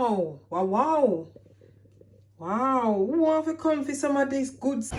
Wow. Wow, wow. Wow. Who want to come for some of these goods?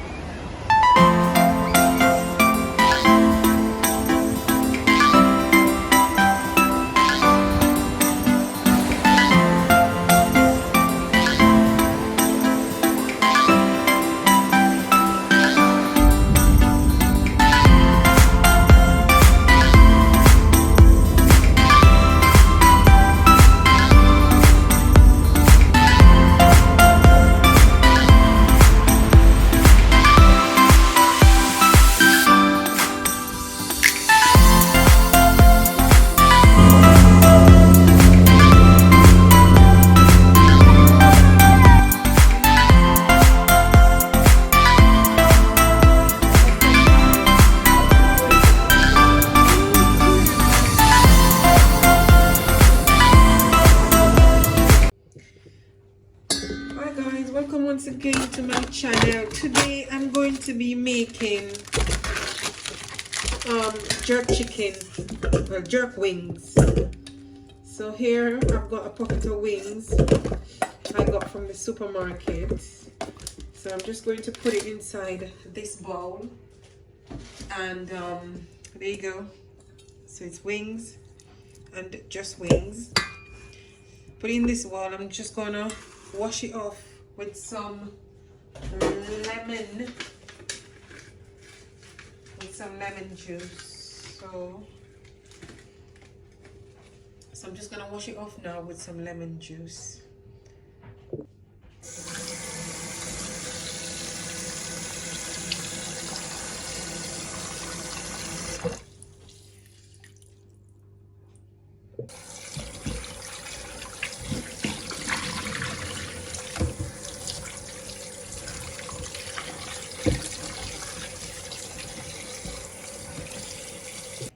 Hi guys, welcome once again to my channel. Today I'm going to be making jerk chicken, well, jerk wings. So here I've got a pocket of wings I got from the supermarket. So I'm just going to put it inside this bowl, and there you go. So it's wings and just wings. Put it in this bowl. I'm just gonna wash it off with some lemon, juice. So I'm just gonna wash it off now with some lemon juice.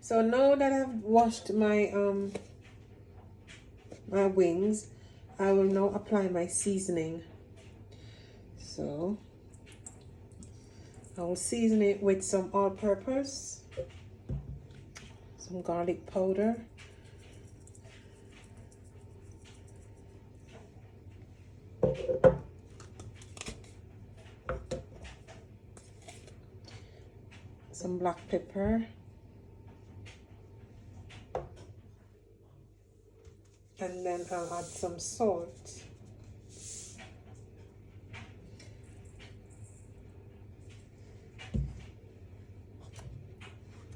So now that I've washed my my wings, I will now apply my seasoning. So I will season it with some all-purpose, some garlic powder, some black pepper, and then I'll add some salt.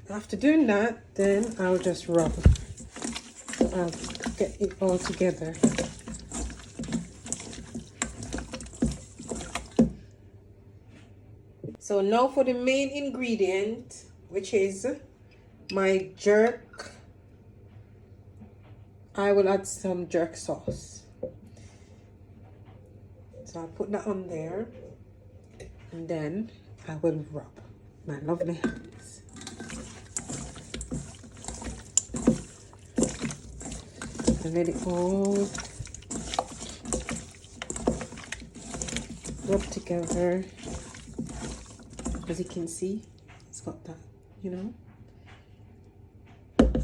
After doing that, then I'll just rub. I'll get it all together. So now for the main ingredient, which is my jerk. I will add some jerk sauce. So I'll put that on there, and then I will rub my lovely hands. And let it all rub together. As you can see, it's got that, you know,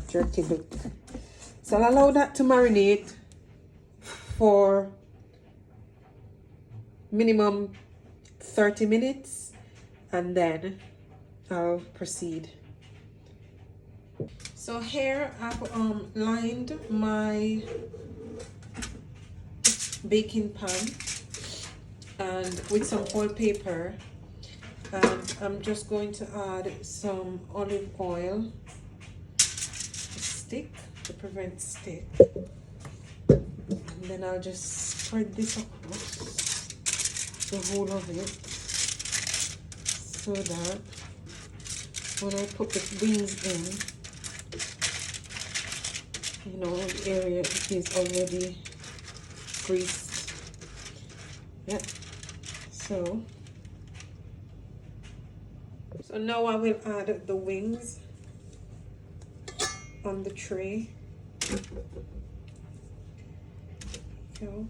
jerky look. So I'll allow that to marinate for minimum 30 minutes, and then I'll proceed. So here I've lined my baking pan and with some oil paper, and I'm just going to add some olive oil, stick to prevent stick, and then I'll just spread this across the whole of it, so that when I put the wings in, you know, the area is already greased. Yeah. So now I will add the wings on the tray. Go.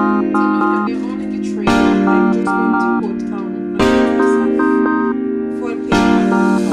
and they're all in the tray. I'm just going to put a piece of foil paper on top.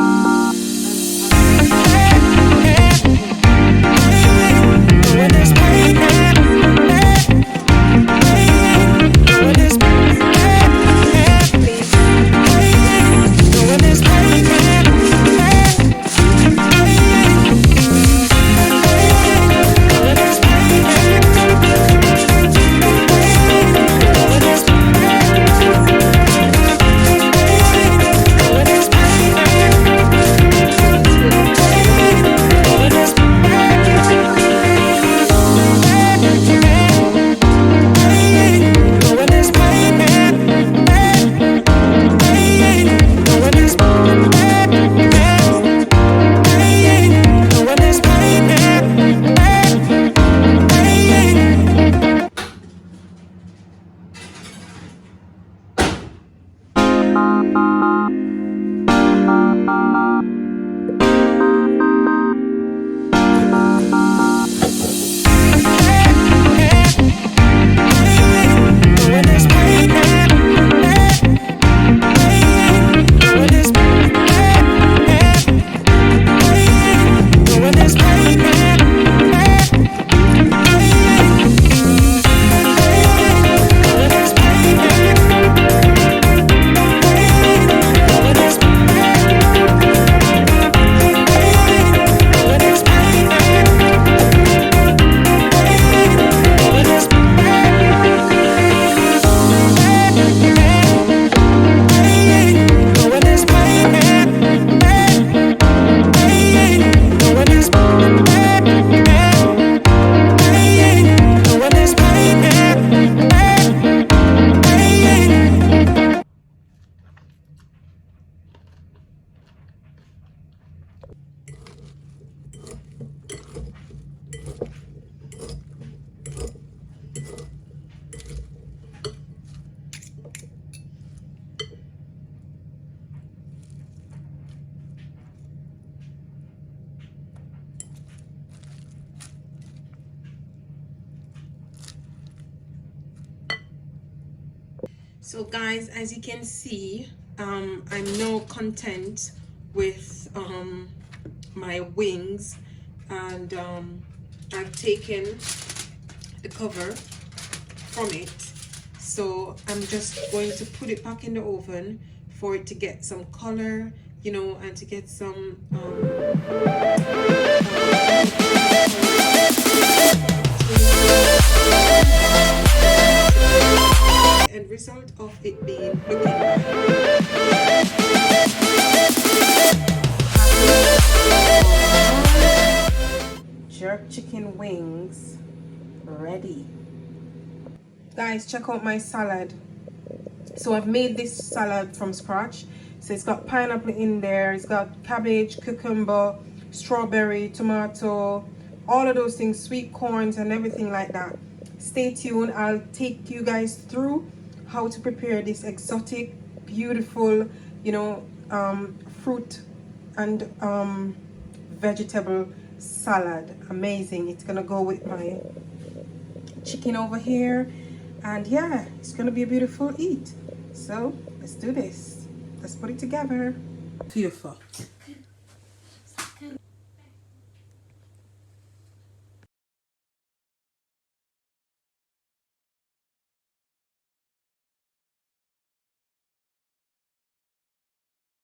So guys, as you can see, I'm now content with my wings, and I've taken the cover from it, so I'm just going to put it back in the oven for it to get some color, you know, and to get some end result of it being looking like jerk chicken wings ready. Guys, check out my salad. So I've made this salad from scratch. So it's got pineapple in there, it's got cabbage, cucumber, strawberry, tomato, all of those things, sweet corns and everything like that. Stay tuned, I'll take you guys through how to prepare this exotic, beautiful, you know, fruit and vegetable salad. Amazing. It's gonna go with my chicken over here, and yeah, it's gonna be a beautiful eat. So let's do this. Let's put it together. Beautiful.